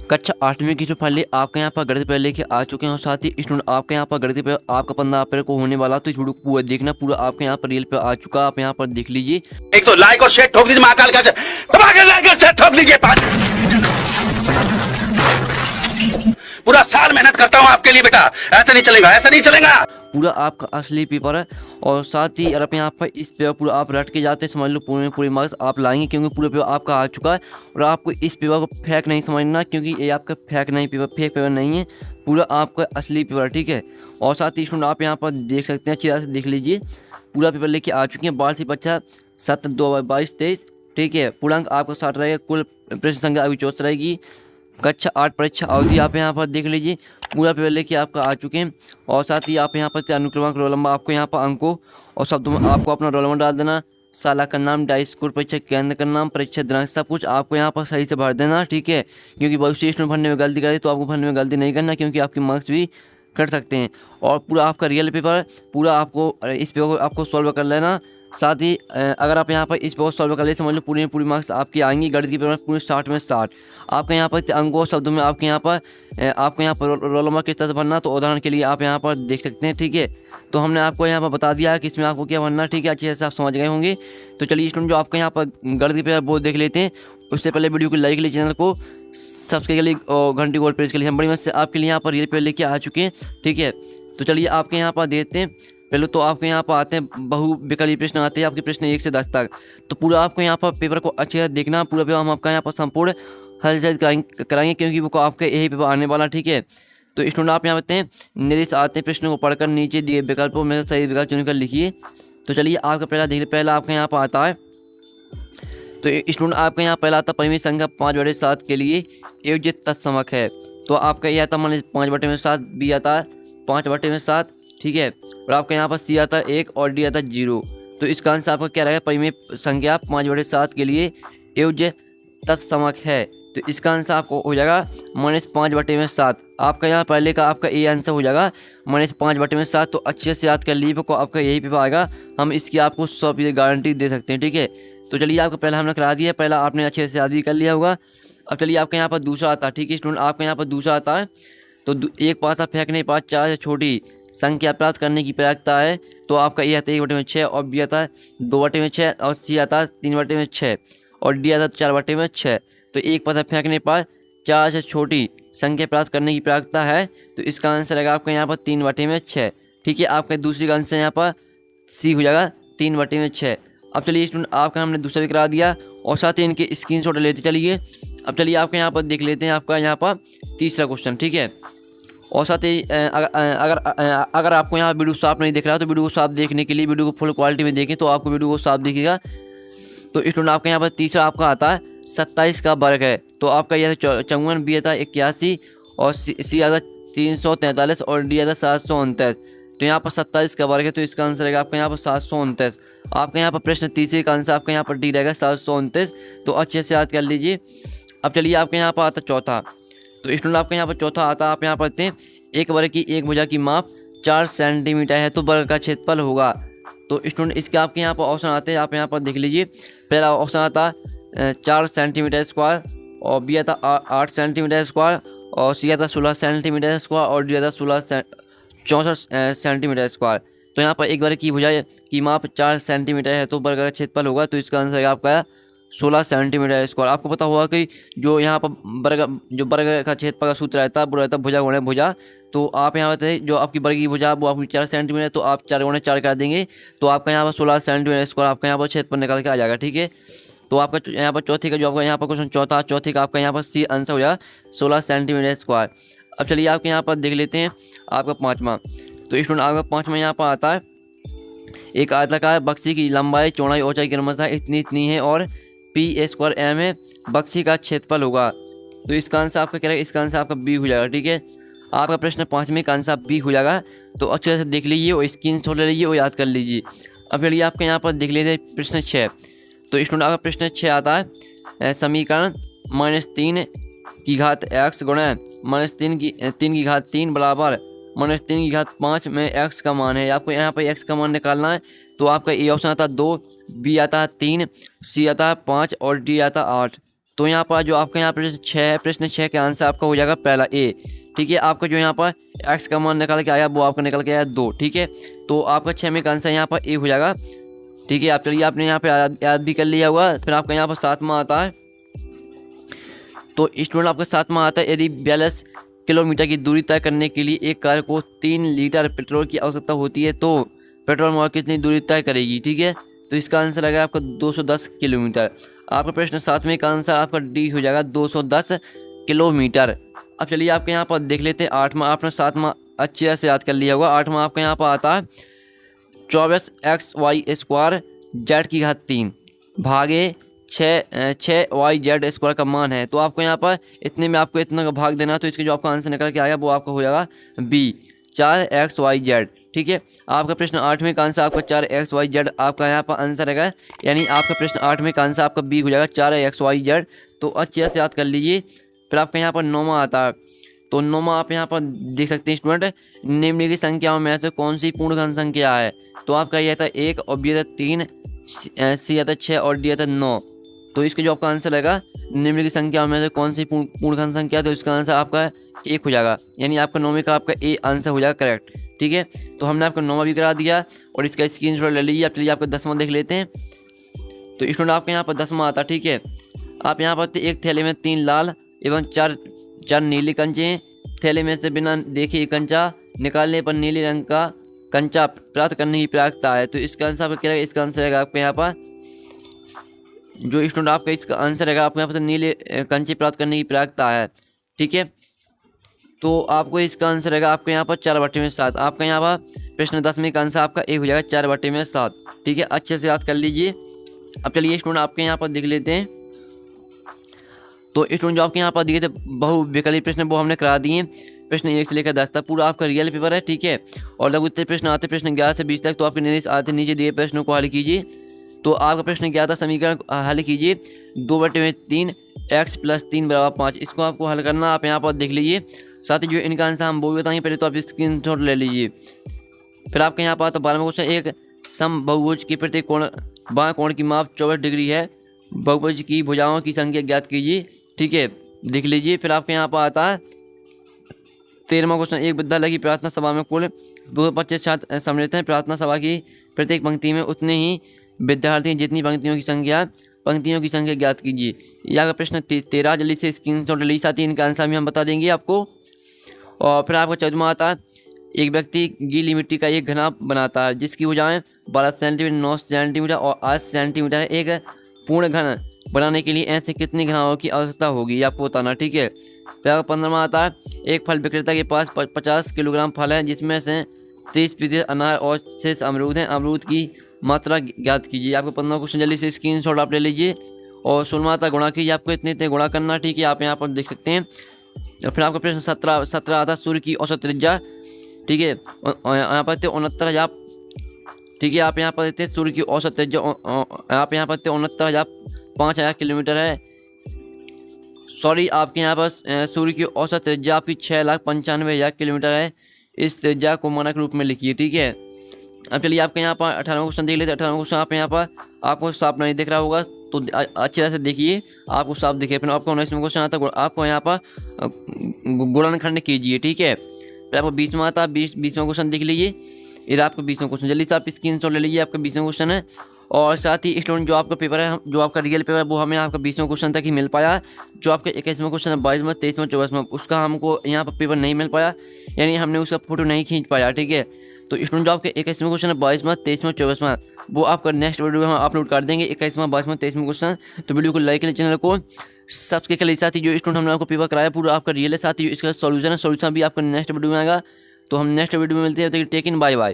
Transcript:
कक्षा 8वीं की जो फाइनली आपके यहाँ पर गणित पेपर लेके आ चुके हैं और साथ ही स्टूडेंट आपके यहाँ पर गणित पेपर आपका 15 अप्रैल को होने वाला, तो इस वीडियो को पूरा देखना, पूरा आपके यहाँ पर रियल पे आ चुका, आप यहाँ पर देख लीजिए। एक तो लाइक और शेयर ठोक दीजिए, महाकाल का दबा के लाइक और शेयर ठोक दीजिए। पूरा साल मेहनत करता हूँ आपके लिए बेटा, ऐसा नहीं चलेगा, ऐसा नहीं चलेगा। पूरा आपका असली पेपर है और साथ ही अगर आप यहाँ पर इस पेपर पूरा आप रट के जाते हैं, समझ लो पूरे मार्क्स आप लाएंगे, क्योंकि पूरा पेपर आपका आ चुका है। और आपको इस पेपर को फेक नहीं समझना, क्योंकि ये आपका फेक पेपर नहीं है, पूरा आपका असली पेपर है, ठीक है। और साथ ही स्टूडेंट आप यहाँ पर देख सकते हैं, अच्छी तरह से देख लीजिए, पूरा पेपर लेके आ चुके हैं। वार्षिक परीक्षा 7/2/22-23, ठीक है। पूर्णांक आपका 60 रहेगा, कुल प्रश्न संख्या अभी 64 रहेगी। कक्षा 8 परीक्षा अवधि आप यहाँ पर देख लीजिए, पूरा पेपर लेके आपका आ चुके हैं। और साथ ही आप यहाँ पर अनुक्रमांक, रोल नंबर, आपको यहाँ पर अंकों और शब्दों में आपको अपना रोल नंबर डाल देना, शाला का नाम, डाई स्कूल, परीक्षा केंद्र का नाम, परीक्षा दिनांक, सब कुछ आपको यहाँ पर सही से भर देना, ठीक है। क्योंकि बहुत से स्टूडेंट भरने में गलती करे तो आपको भरने में गलती नहीं करना, क्योंकि आपके मार्क्स भी कट सकते हैं। और पूरा आपका रियल पेपर, पूरा आपको इस पेपर को आपको सॉल्व कर लेना। साथ ही अगर आप यहाँ पर इस पेपर सॉल्व कर ले, समझ लो पूरी मार्क्स आपकी आएंगी गणित के पेपर में, पूरे 60 में 60। आपके यहाँ पर अंकों शब्दों में आपको यहाँ पर रोल नंबर किस तरह से भरना, तो उदाहरण के लिए आप यहाँ पर देख सकते हैं, ठीक है। तो हमने आपको यहाँ पर बता दिया है कि इसमें आपको क्या भरना, ठीक है। अच्छे से आप समझ गए होंगे। तो चलिए स्टूडेंट, जो आपके यहाँ पर गणित के पेपर वो देख लेते हैं। उससे पहले वीडियो को लाइक लीजिए, चैनल को सब्सक्राइब के लिए और घंटी को प्रेस के लिए, हम बड़ी मदद से आपके लिए यहाँ पर रियल पेपर लेके आ चुके हैं, ठीक है। तो चलिए आपके यहाँ पर देखते हैं। पहले तो आपके यहाँ पर आते हैं बहुविकल्पीय प्रश्न आते हैं, आपके प्रश्न 1 से 10 तक। तो पूरा आपको यहाँ पर पेपर को अच्छे से देखना, पूरा पेपर हम आपका यहाँ पर संपूर्ण हल कराएंगे, क्योंकि वो आपका यही पेपर आने वाला, ठीक है। तो स्टूडेंट आप यहाँ बताते हैं, निर्देश आते हैं, प्रश्न को पढ़कर नीचे दिए विकल्पों में सही विकल्प चुनकर लिखिए। तो चलिए आपका पहला देखिए, पहला आपका यहाँ पर आता है। तो स्टूडेंट आपका यहाँ पहला आता है, परिमित संख्या 5/7 के लिए योज्य तत्समक है। तो आपका ये आता है, मान लीजिए 5/7, बी आता है 5/7, ठीक है। और आपका यहाँ पर सी आता है 1 और डी आता है 0। तो इसका आंसर आपका क्या रहेगा, परिमेय संख्या 5/7 के लिए योज्य तत्समक है। तो इसका आंसर आपको हो जाएगा -5/7। आपका यहाँ पहले का आपका ये आंसर हो जाएगा -5/7। तो अच्छे से याद कर लीजिए, को आपका यही पेपर आएगा, हम इसकी आपको 100% गारंटी दे सकते हैं, ठीक है। तो चलिए आपका पहला हमने करा दिया, पहला आपने अच्छे से याद भी कर लिया होगा। अब चलिए आपके यहाँ पर दूसरा आता है, ठीक है स्टूडेंट, आपके यहाँ पर दूसरा आता है। तो एक पासा फेंकने पर 4 से छोटी संख्या प्राप्त करने की प्रयासता है। तो आपका ये आता है 1/6 और बी आता है 2/6 और सी आता है 3/6 और डी आता है 4/6। तो एक पासा फेंकने पर 4 से छोटी संख्या प्राप्त करने की प्रयासता है। तो इसका आंसर रहेगा आपका यहाँ पर 3/6, ठीक है। आपका दूसरी का आंसर यहाँ पर सी हो जाएगा 3/6। अब चलिए स्टूडेंट आपका हमने दूसरा भी करा दिया और साथ ही इनके स्क्रीनशॉट लेते चलिए। अब चलिए आपके यहाँ पर देख लेते हैं आपका यहाँ पर तीसरा क्वेश्चन, ठीक है। और साथ ही अगर आपको यहाँ वीडियो साफ नहीं दिख रहा है, तो वीडियो को साफ देखने के लिए वीडियो को फुल क्वालिटी में देखें, तो आपको वीडियो को साफ दिखेगा। तो स्टूडेंट आपके यहाँ पर तीसरा आपका आता है 27 का वर्ग है। तो आपका यह 54, बी आता है 81 और सी आता है 343 और डी आता है 729। तो यहाँ पर 27 का वर्ग है, तो इसका आंसर रहेगा आपका यहाँ पर 729। आपका यहाँ पर प्रश्न तीसरे का आंसर आपका यहाँ पर डी रहेगा 729। तो अच्छे से याद कर लीजिए। अब चलिए आपके यहाँ पर आता है चौथा। तो स्टूडेंट आपके यहाँ पर चौथा आता है, आप यहाँ पढ़ते हैं, एक वर्ग की एक भुजा की माप 4 सेंटीमीटर है, तो वर्ग का क्षेत्रफल होगा। तो स्टूडेंट इसके आपके यहाँ पर ऑप्शन आते हैं, आप यहाँ पर देख लीजिए। पहला ऑप्शन आता है 4 सेंटीमीटर स्क्वायर और बी आता 8 सेंटीमीटर स्क्वायर और सी आता 16 सेंटीमीटर स्क्वायर और डी आता 64 सेंटीमीटर स्क्वायर। तो यहाँ पर एक वर्ग की भुजा की माप 4 सेंटीमीटर है, तो वर्ग का क्षेत्रफल होगा। तो इसका आंसर है आपका 16 सेंटीमीटर स्क्वायर। आपको पता होगा कि जो यहाँ पर वर्ग का क्षेत्रफल का सूत्र रहता है वो रहता है भुजा गुणे भुजा। तो आप यहाँ बताइए, जो आपकी वर्ग की भुजा वो आपकी 4 सेंटीमीटर, तो आप 4 गुणे 4 कर देंगे, तो आपका यहाँ पर 16 सेंटीमीटर स्क्वायर आपका यहाँ पर क्षेत्रफल निकल के आ जाएगा, ठीक है। तो आपका यहाँ पर चौथी का जो आपका यहाँ पर क्वेश्चन चौथी का आपका यहाँ पर सी आंसर हो जाएगा 16 सेंटीमीटर स्क्वायर। अब चलिए आपके यहाँ पर देख लेते हैं आपका पाँचवा। तो स्टूडेंट आपका पाँचवा यहाँ पर आता है, एक आयताकार बक्सी की लंबाई चौड़ाई ऊंचाई क्रमशः इतनी है और P² m है, बक्सी का क्षेत्रफल होगा। तो इसका आंसर आपका क्या रहेगा, इसका आंसर आपका बी हो जाएगा, ठीक है। आपका प्रश्न पाँचवें का आंसर बी हो जाएगा। तो अच्छे से देख लीजिए और स्क्रीनशॉट ले लीजिए और याद कर लीजिए। अब चलिए आपके यहाँ पर देख लेते हैं प्रश्न 6। तो स्टूडेंट आपका प्रश्न 6 आता है, समीकरण -3 की घात x गुणा -3 की घात 3 बराबर -3 की घात 5 में x का मान है। आपको यहाँ पर x का मान निकालना है। तो आपका ए ऑप्शन आता है 2, बी आता है 3, सी आता है 5 और डी आता है 8। तो यहाँ पर जो आपका यहाँ प्रश्न 6 का आंसर आपका हो जाएगा पहला ए। ठीक है, आपका जो यहाँ पर एक्स का मान निकाल के आया वो आपका निकल के आया 2। ठीक है, तो आपका 6 में का आंसर यहाँ पर ए हो जाएगा। ठीक है, आप चलिए आपने यहाँ पे याद भी कर लिया होगा। फिर आपका यहाँ पर 7वां आता है। तो स्टूडेंट आपका 7वां आता है, यदि 42 किलोमीटर की दूरी तय करने के लिए एक कार को 3 लीटर पेट्रोल की आवश्यकता होती है तो पेट्रोल मोटर कितनी दूरी तय करेगी। ठीक है, तो इसका आंसर आएगा आपका 210 किलोमीटर। आपका प्रश्न 7वें का आंसर आपका डी हो जाएगा 210 किलोमीटर। अब चलिए आपके यहाँ पर देख लेते हैं 8वां। आपने 7वां अच्छे से याद कर लिया होगा। 8वां आपका यहाँ पर आता है 24xy² जेड की घात 3 भागे 6y/z² का मान है। तो आपको यहाँ पर इतने में आपको इतना का भाग देना, तो इसके जो आपका आंसर निकल के आएगा वो आपका हो जाएगा बी 4xyz। ठीक है, आपका प्रश्न 8वें का आंसर आपका 4xyz आपका यहाँ पर आंसर रहेगा, यानी आपका प्रश्न 8वें का आंसर आपका बी हो जाएगा 4xyz। तो अच्छे से याद कर लीजिए। फिर आपका यहाँ पर 9वां आता है। तो 9वां आप यहाँ पर देख सकते हैं स्टूडेंट, निम्नलिखित संख्याओं में से कौन सी पूर्ण घन संख्या है। तो आपका यह था 1 और बी था 3, सी आता 6 और डी आता 9। तो इसका जो आपका आंसर रहेगा निम्नलिखित संख्याओं में से कौन सी पूर्ण घन संख्या, तो इसका आंसर आपका 1 हो जाएगा, यानी आपका 9वें का आपका ए आंसर हो जाएगा करेक्ट। ठीक है, तो हमने आपका 9वां भी करा दिया और इसका स्क्रीनशॉट ले लीजिए। आप चलिए आपका 10वां देख लेते हैं। तो स्टूडेंट आपके यहाँ पर 10वां आता। ठीक है, आप यहाँ पर एक थैले में 3 लाल एवं 4 नीले कंचे हैं। थैले में से बिना देखे कंचा निकालने पर नीले रंग का कंचा प्राप्त करने की प्राप्तता है। तो इसका आंसर आपका क्या रहेगा, इसका आंसर रहेगा आपके यहाँ पर जो स्टूडेंट आपका इसका आंसर रहेगा आपको यहाँ पर नीले कंचे प्राप्त करने की प्राप्तता है। ठीक है, तो आपको इसका आंसर रहेगा आपके यहाँ पर 4/7। आपका यहाँ पर प्रश्न 10वें का आंसर आपका 1 हो जाएगा 4/7। ठीक है, अच्छे से याद कर लीजिए। अब चलिए स्टूडेंट आपके यहाँ पर देख लेते हैं। तो स्टूडेंट जो आपके यहाँ पर दिए थे बहुविकल्पी प्रश्न वो हमने करा दिए। प्रश्न 1 से लेकर 10 तक पूरा आपका रियल पेपर है। ठीक है, और लघु उत्तर प्रश्न आते प्रश्न 11 से 20 तक। तो आपके निर्देश आते नीचे दिए प्रश्नों को हल कीजिए। तो आपका प्रश्न 11 समीकरण हल कीजिए 2/3 x + 3 = 5। इसको आपको हल करना, आप यहाँ पर देख लीजिए। साथ ही जो इनका आंसर हम वो भी बताएंगे, पहले तो आप स्क्रीनशॉट ले लीजिए। फिर आपके यहाँ पर आता 12वां क्वेश्चन, एक समबहुभुज के प्रत्येक कोण बाएं कोण की माप 24 डिग्री है, बहुभुज की भुजाओं की संख्या ज्ञात कीजिए। ठीक है, देख लीजिए। फिर आपके यहाँ पर आता है 13वां क्वेश्चन, एक विद्यालय की प्रार्थना सभा में कुल 225 छात्र सम्मिलित हैं। प्रार्थना सभा की प्रत्येक पंक्ति में उतने ही विद्यार्थी हैं जितनी पंक्तियों की संख्या ज्ञात कीजिए। यह प्रश्न 13। जल्दी से स्क्रीनशॉट लीजिए, साथ ही इनका आंसर भी हम बता देंगे आपको। और फिर आपका 14वां आता है, एक व्यक्ति गीली मिट्टी का एक घना बनाता है जिसकी भुजाएं 12 सेंटीमीटर, 9 सेंटीमीटर और 8 सेंटीमीटर है। एक पूर्ण घन बनाने के लिए ऐसे कितने घनाओं की आवश्यकता होगी, आपको बताना। ठीक है, फिर आपका 15वां आता है, एक फल विक्रेता के पास 50 किलोग्राम फल है जिसमें से 30% अनार और शेष अमरूद हैं। अमरूद की मात्रा ज्ञात कीजिए। आपको 15वां क्वेश्चन जल्दी से स्क्रीनशॉट आप ले लीजिए। और 16वां आता गुणा कीजिए, आपको इतने गुणा करना। ठीक है, आप यहाँ पर देख सकते हैं। और फिर आपका प्रश्न 17 आता है, सूर्य की औसत त्रिज्या। ठीक है, यहाँ पर 69,000। ठीक है, आप यहाँ पर देते हैं सूर्य की औसत त्रिज्या, आप यहाँ पर 69,005 किलोमीटर है। सॉरी, आपके यहाँ पर सूर्य की औसत त्रिज्या आपकी 6,95,000 किलोमीटर है। इस त्रिज्या को मानक रूप में लिखिए। ठीक है, अब चलिए आपके यहाँ पर 18वां क्वेश्चन देख लेते हैं। 18वां क्वेश्चन आप यहाँ पर आपको साफ नहीं दिख रहा होगा, तो अच्छी तरह से देखिए, आपको साफ दिखे। फिर आपको 19वां क्वेश्चन आता है, आपको यहाँ पर गुणनखंड कीजिए। ठीक है, फिर आपको 20वां आता है, 20वां क्वेश्चन देख लीजिए। ये आपका 20वां क्वेश्चन, जल्दी से आप स्क्रीनशॉट ले लीजिए, आपका 20वां क्वेश्चन है। और साथ ही स्टूडेंट जो आपका पेपर है, जो आपका रियल पेपर है, वो हमें आपका 20वां क्वेश्चन तक ही मिल पाया। जो आपका 21वां क्वेश्चन है, 22वां, 23वां, 24वां, उसका हमको यहाँ पर पेपर नहीं मिल पाया, यानी हमने उसका फोटो नहीं खींच पाया। ठीक है, तो स्टूडेंट जो आपके 21वां क्वेश्चन है, 22वां, 23वां, 24वां, वो आपका नेक्स्ट वीडियो में हम अपलोड कर देंगे। 21वां, 22वां, 23वां क्वेश्चन। तो वीडियो को लाइक करें, चैनल को सब्सक्राइब करें। साथ ही जो स्टूडेंट हमने आपको पेपर कराया पूरा आपका रियल है, साथ ही इसका सॉल्यूशन है, सॉल्यूशन भी आपका नेक्स्ट वीडियो में आएगा। तो हम नेक्स्ट वीडियो में मिलते हैं, टेक इन, बाय बाय।